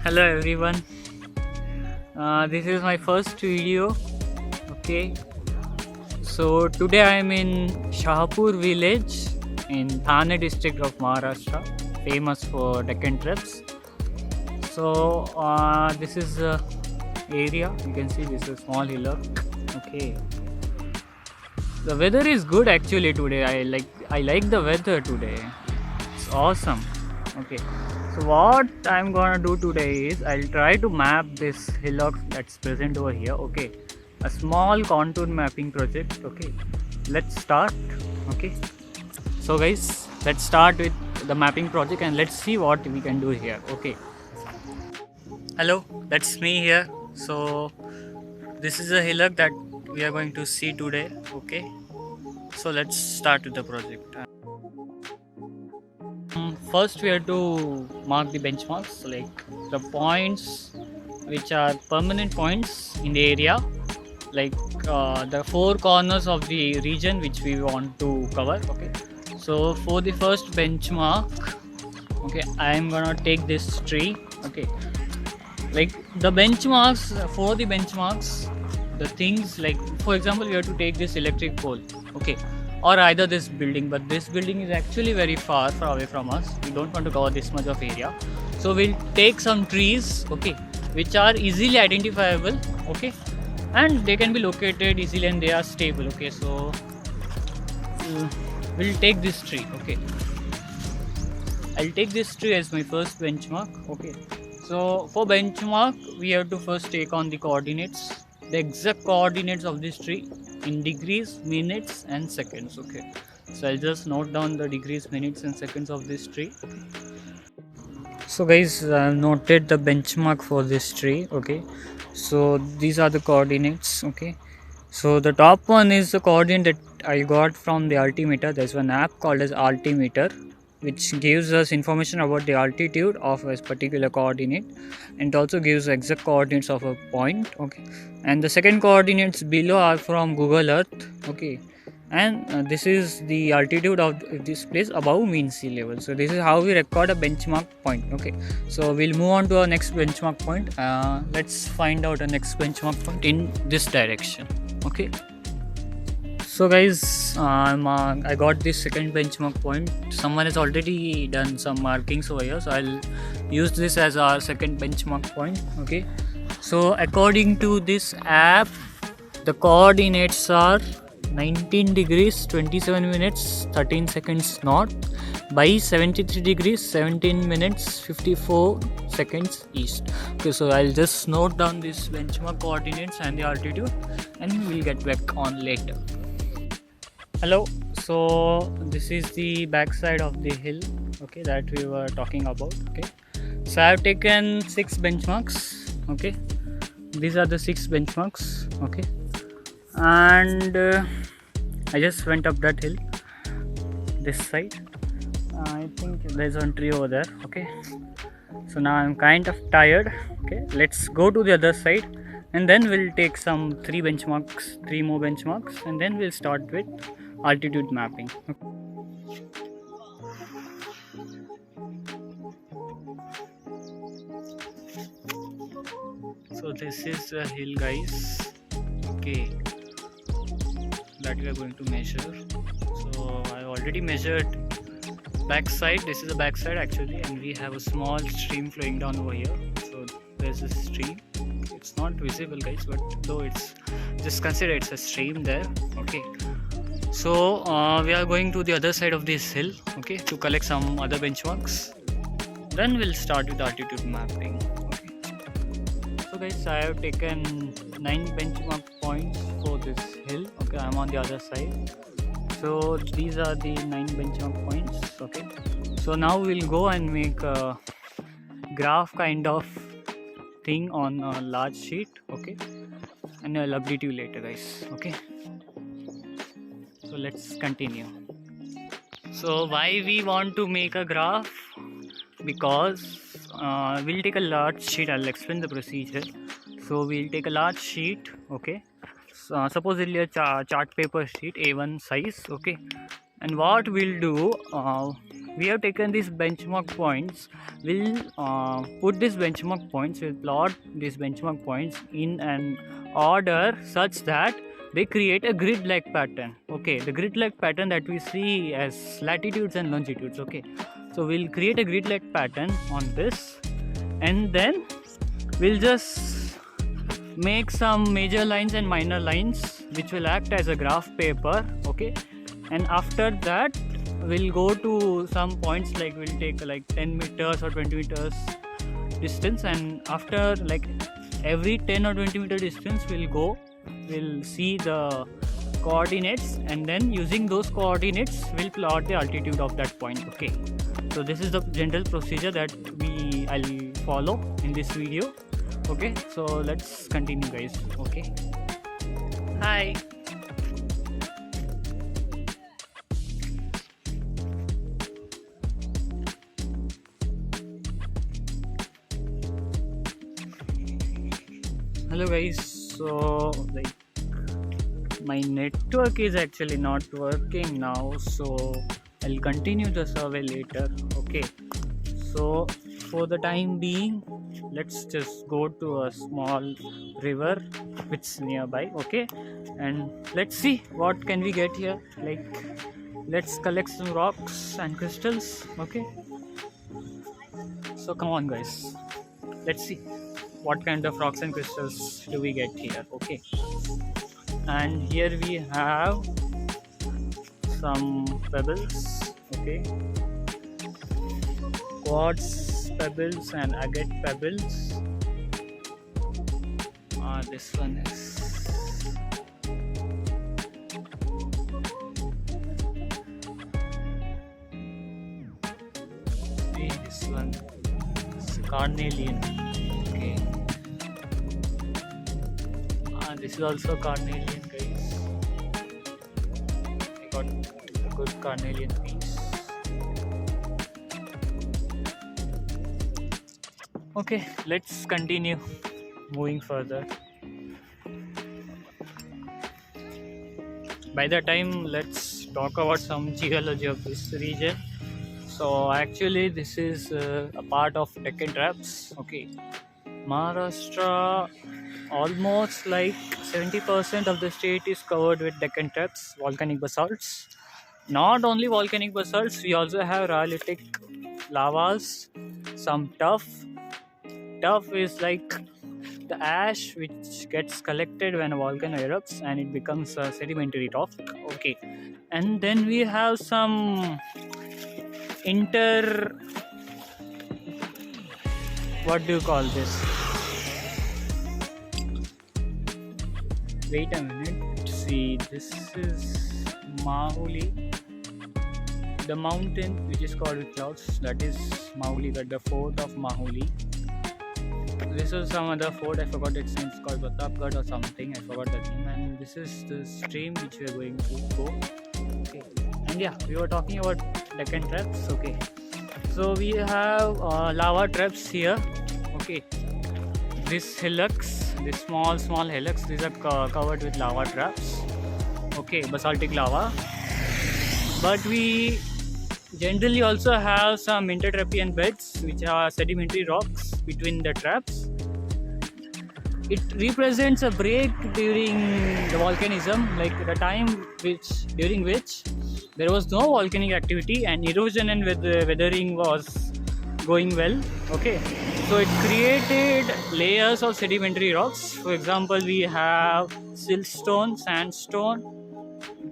Hello everyone. This is my first video. Okay, so today I am in Shahpur village in Thane district of Maharashtra, famous for Deccan trips. So this is the area. You can see this is a small hillock. Okay, the weather is good actually today. I like the weather today. It's awesome. Okay, so what I'm gonna do today is I'll try to map this hillock that's present over here. Okay, a small contour mapping project. Okay, let's start. Okay, so guys, let's start with the mapping project and let's see what we can do here. Okay, hello, that's me here. So this is a hillock that we are going to see today. Okay, so let's start with the project. First we have to mark the benchmarks, like the points which are permanent points in the area, like the four corners of the region which we want to cover. Okay, so for the first benchmark, okay, I am gonna take this tree. Okay, like the benchmarks, for the benchmarks, the things, like for example we have to take this electric pole. Okay, or either this building, but this building is actually very far away from us. We don't want to cover this much of area, so we'll take some trees, okay, which are easily identifiable, okay, and they can be located easily and they are stable. Okay, so we'll take this tree. Okay, I'll take this tree as my first benchmark. Okay, so for benchmark we have to first take on the coordinates, the exact coordinates of this tree in degrees, minutes and seconds. Okay, so I'll just note down the degrees, minutes and seconds of this tree. So guys, I've noted the benchmark for this tree. Okay, so these are the coordinates. Okay, so the top one is the coordinate that I got from the altimeter. There's one app called as altimeter, which gives us information about the altitude of a particular coordinate, and it also gives exact coordinates of a point. Okay, and the second coordinates below are from Google Earth. Okay, and this is the altitude of this place above mean sea level. So this is how we record a benchmark point. Okay, so we'll move on to our next benchmark point. Let's find out a next benchmark point in this direction. Okay, so guys, I got this second benchmark point. Someone has already done some markings over here, so I'll use this as our second benchmark point. Okay, so according to this app, the coordinates are 19 degrees 27 minutes 13 seconds north by 73 degrees 17 minutes 54 seconds east. Okay, so I'll just note down this benchmark coordinates and the altitude, and we'll get back on later. Hello, so this is the backside of the hill, okay, that we were talking about. Okay, so I have taken 6 benchmarks. Okay, these are the 6 benchmarks. Okay, and I just went up that hill, this side. I think there's one tree over there. Okay, so now I'm kind of tired. Okay, let's go to the other side, and then we'll take some 3 more benchmarks, and then we'll start with altitude mapping. So this is a hill, guys. Okay, that we are going to measure. So I already measured backside. This is the backside actually, and we have a small stream flowing down over here. So there's a stream. It's not visible, guys, but though it's, just consider it's a stream there. Okay, so we are going to the other side of this hill, okay, to collect some other benchmarks. Then we'll start with altitude mapping. Okay, so guys, I have taken 9 benchmark points for this hill. Okay, I'm on the other side. So these are the 9 benchmark points. Okay, so now we'll go and make a graph kind of thing on a large sheet. Okay, and I'll update you later, guys. Okay, so let's continue. So why we want to make a graph? Because we'll take a large sheet. I'll explain the procedure. So we'll take a large sheet. Okay, so supposedly a chart paper sheet A1 size. Okay, And what we'll do, we have taken these benchmark points. We'll put these benchmark points, we'll plot these benchmark points in an order such that they create a grid-like pattern. Okay, the grid-like pattern that we see as latitudes and longitudes. Okay, so we'll create a grid-like pattern on this, and then we'll just make some major lines and minor lines which will act as a graph paper. Okay, and after that we'll go to some points, like we'll take like 10 meters or 20 meters distance, and after like every 10 or 20 meter distance we'll see the coordinates, and then using those coordinates we'll plot the altitude of that point. Okay, so this is the general procedure that I'll follow in this video. Okay, so let's continue, guys. Okay, hi. Hello guys, so like my network is actually not working now, so I'll continue the survey later. Okay, so for the time being, let's just go to a small river which is nearby. Okay, and let's see what can we get here. Like, let's collect some rocks and crystals. Okay, so come on guys, let's see what kind of rocks and crystals do we get here. Okay, and here we have some pebbles. Okay, quartz pebbles and agate pebbles. This one is this one is carnelian. Okay, this is also carnelian, guys. I got a good carnelian piece. Okay, let's continue moving further. By the time, let's talk about some geology of this region. So actually this is a part of Deccan Traps. Okay, Maharashtra, almost like 70% of the state is covered with Deccan Traps, volcanic basalts. Not only volcanic basalts, we also have rhyolitic lavas, some tuff. Tuff is like the ash which gets collected when a volcano erupts and it becomes a sedimentary rock. Okay, and then we have some what do you call this? Wait a minute. See, this is Mahuli. The mountain which is called with clouds, that is Mahuli, the fort of Mahuli. This is some other fort, I forgot its name, it's called Pratapgarh or something, I forgot the name. And this is the stream which we are going to go. Okay, and yeah, we were talking about Deccan Traps. Okay, so we have lava traps here. Okay, these hillocks, these small hillocks, these are covered with lava traps. Okay, basaltic lava. But we generally also have some intertrapian beds which are sedimentary rocks between the traps. It represents a break during the volcanism, like the time during which there was no volcanic activity and erosion and weathering was going well. Okay, so it created layers of sedimentary rocks. For example, we have siltstone, sandstone,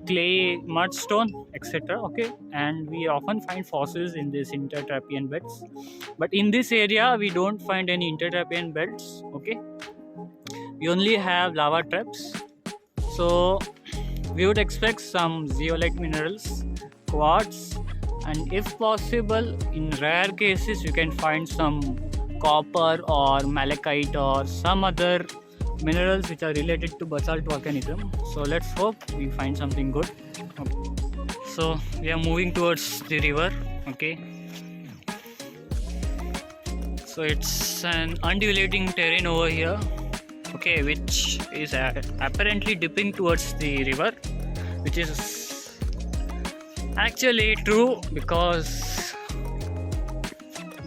clay, mudstone, etc. Okay, and we often find fossils in these intertrapian beds, but in this area we don't find any intertrapian beds. Okay, we only have lava traps, so we would expect some zeolite minerals, quartz, and if possible, in rare cases, you can find some copper or malachite or some other minerals which are related to basalt volcanism. So let's hope we find something good. Okay. So we are moving towards the river. Okay, so it's an undulating terrain over here. Okay, which is apparently dipping towards the river, which is Actually, true, because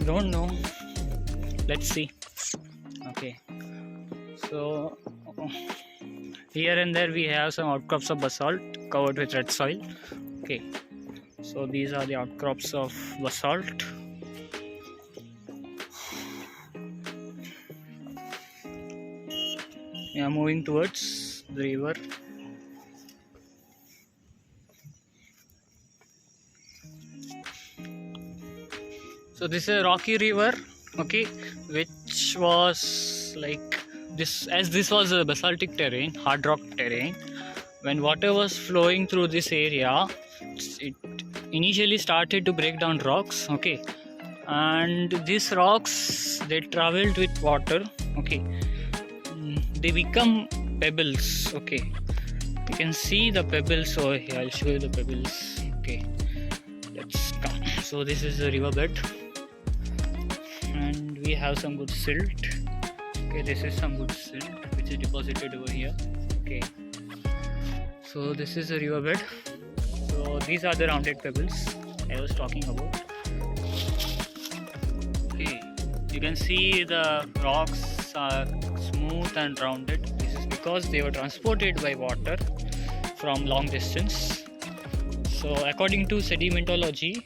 don't know. Let's see. Okay, so here and there we have some outcrops of basalt covered with red soil. Okay, so these are the outcrops of basalt. We are moving towards the river. So this is a rocky river, okay, which was like this, as this was a basaltic terrain, hard rock terrain. When water was flowing through this area, it initially started to break down rocks, okay, and these rocks, they traveled with water, okay. They become pebbles, okay. You can see the pebbles over here. I'll show you the pebbles, okay. Let's come. So this is the riverbed, and we have some good silt. Okay, this is some good silt which is deposited over here. Okay, so this is the riverbed. So these are the rounded pebbles I was talking about. Okay, you can see the rocks are smooth and rounded. This is because they were transported by water from long distance. So according to sedimentology,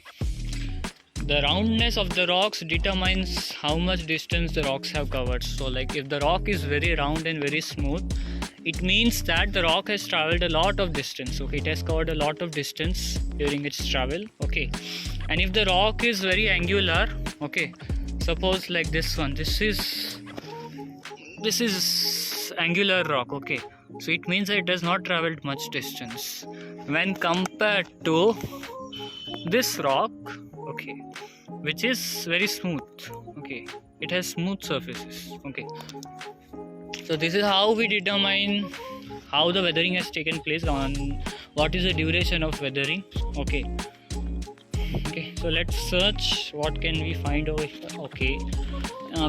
the roundness of the rocks determines how much distance the rocks have covered. So like if the rock is very round and very smooth, it means that the rock has traveled a lot of distance. Okay, it has covered a lot of distance during its travel. Okay, and if the rock is very angular, okay, suppose like this one, this is angular rock, okay, so it means that it has not traveled much distance when compared to this rock, okay, which is very smooth, okay, it has smooth surfaces, okay. So this is how we determine how the weathering has taken place, on what is the duration of weathering, okay. Okay, so let's search what can we find over here. Okay,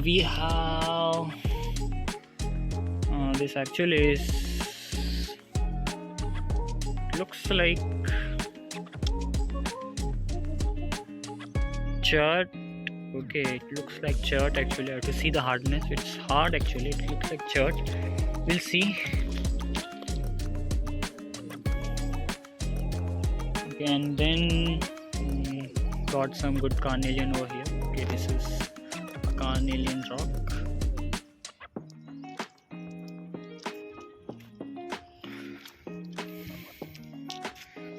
we have this actually is looks like chert. Okay, it looks like chert actually. I have to see the hardness. It's hard actually. It looks like chert. We'll see. Okay, and then got some good carnelian over here. Okay, this is a carnelian rock.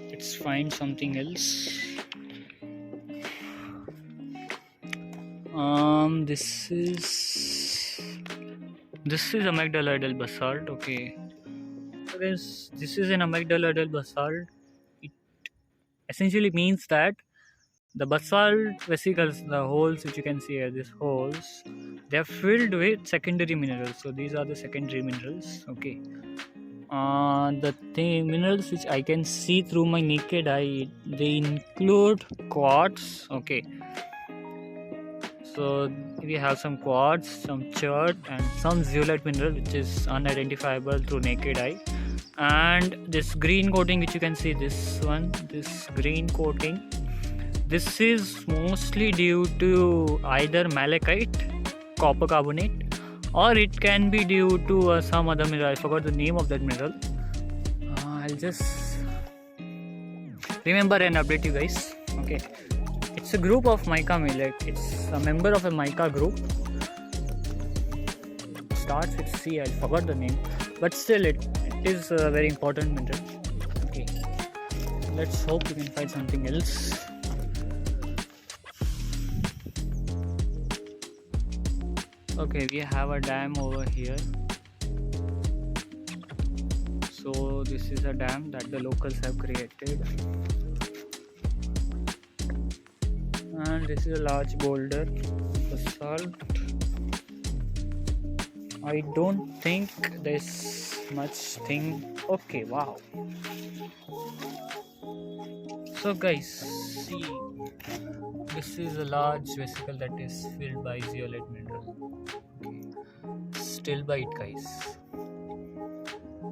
Let's find something else. This is amygdaloidal basalt. Okay, so this is an amygdaloidal basalt. It essentially means that the basalt vesicles, the holes which you can see here, these holes, they are filled with secondary minerals. So these are the secondary minerals. Okay, the minerals which I can see through my naked eye, they include quartz. Okay, so we have some quartz, some chert, and some zeolite mineral which is unidentifiable through naked eye. And this green coating which you can see, this one, this green coating, this is mostly due to either malachite, copper carbonate, or it can be due to some other mineral. I forgot the name of that mineral. I'll just remember and update you guys. Okay, it's a group of mica millet. It's a member of a mica group. It starts with C. I forgot the name, but still it is a very important mineral. Okay, let's hope we can find something else. Okay, we have a dam over here. So this is a dam that the locals have created, and this is a large boulder, basalt. I don't think there's much thing. Okay, wow. So guys, see, this is a large vesicle that is filled by zeolite mineral. Okay, stilbite, guys.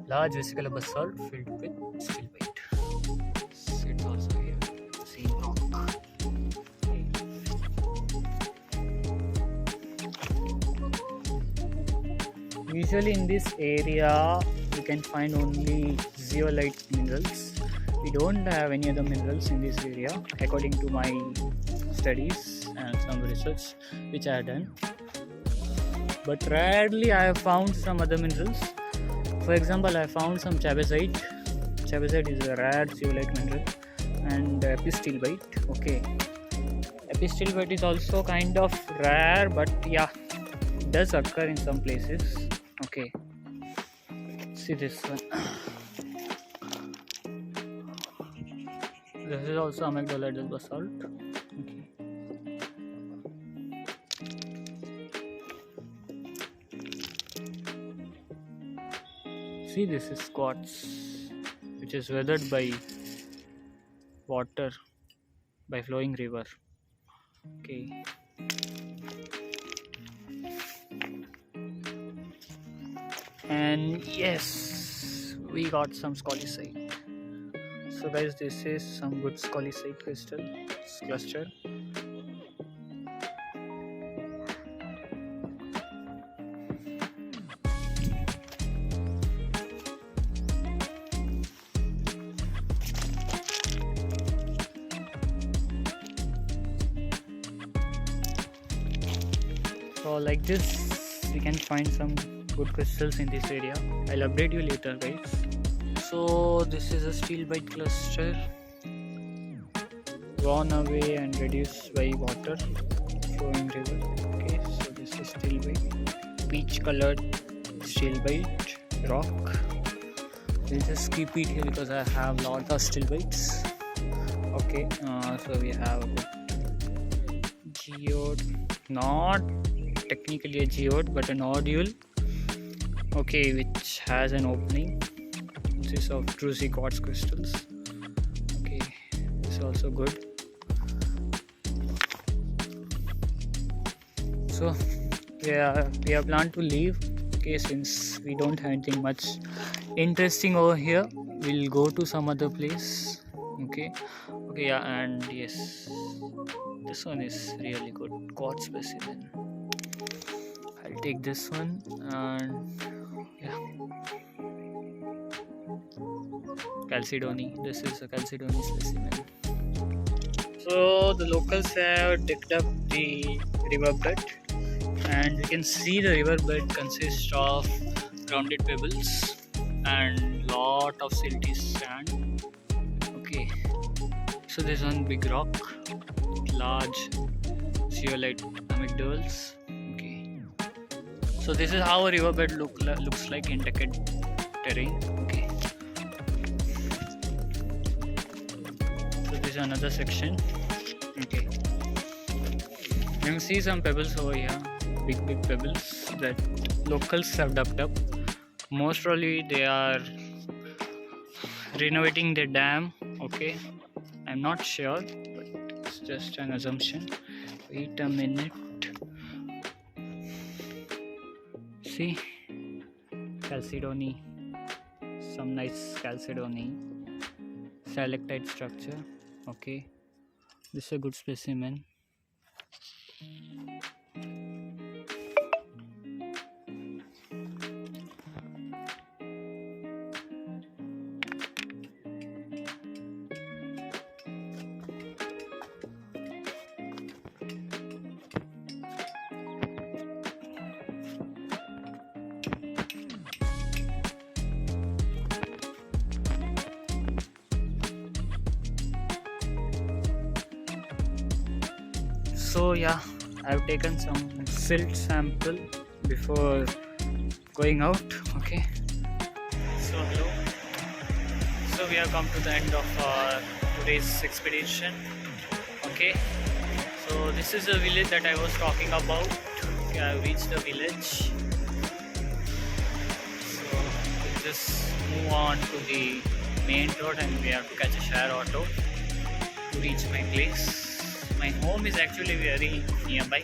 Large vesicle of basalt filled with stilbite. It's also here. usually in this area you can find only zeolite minerals. We don't have any other minerals in this area according to my studies and some research which I have done. But rarely I have found some other minerals. For example, I found some chabazite. Chabazite is a rare zeolite mineral, and epistilbite. Okay, epistilbite is also kind of rare, but yeah, it does occur in some places. Okay, see this one. This is also amygdaloidal basalt. Okay. See, this is quartz, which is weathered by water, by flowing river. Okay. And yes, we got some scolicite. So guys, this is some good scolicite crystal cluster. So like this, we can find some good crystals in this area. I'll update you later, guys. So this is a steelbite cluster, gone away and reduced by water, flowing river. Okay, so this is steelbite, peach colored steelbite rock. We'll just keep it here because I have lot of steelbites. Okay, so we have a geode, not technically a geode but a nodule, okay, which has an opening. This is of druzy quartz crystals. Okay, this is also good. So we are planned to leave. Okay, since we don't have anything much interesting over here, we'll go to some other place. Okay, yeah, and yes, this one is really good quartz specimen. I'll take this one, and yeah, Chalcedony. This is a Chalcedony specimen. So the locals have digged up the riverbed, and you can see the riverbed consists of rounded pebbles and lot of silty sand. Okay, so there's one big rock, large zeolite amygdals. So this is how a riverbed looks like in decayed terrain. Okay. So this is another section. Okay. You can see some pebbles over here, big pebbles that locals have dug up. Most probably they are renovating the dam. Okay. I'm not sure, but it's just an assumption. Wait a minute. See, Chalcedony, some nice Chalcedony stalactite structure. Okay, this is a good specimen. So yeah, I've taken some silt sample before going out. Okay, so hello. So we have come to the end of our today's expedition. Okay, so this is the village that I was talking about. Okay, I've reached the village. So we'll just move on to the main road and we have to catch a share auto to reach my place. My home is actually very nearby.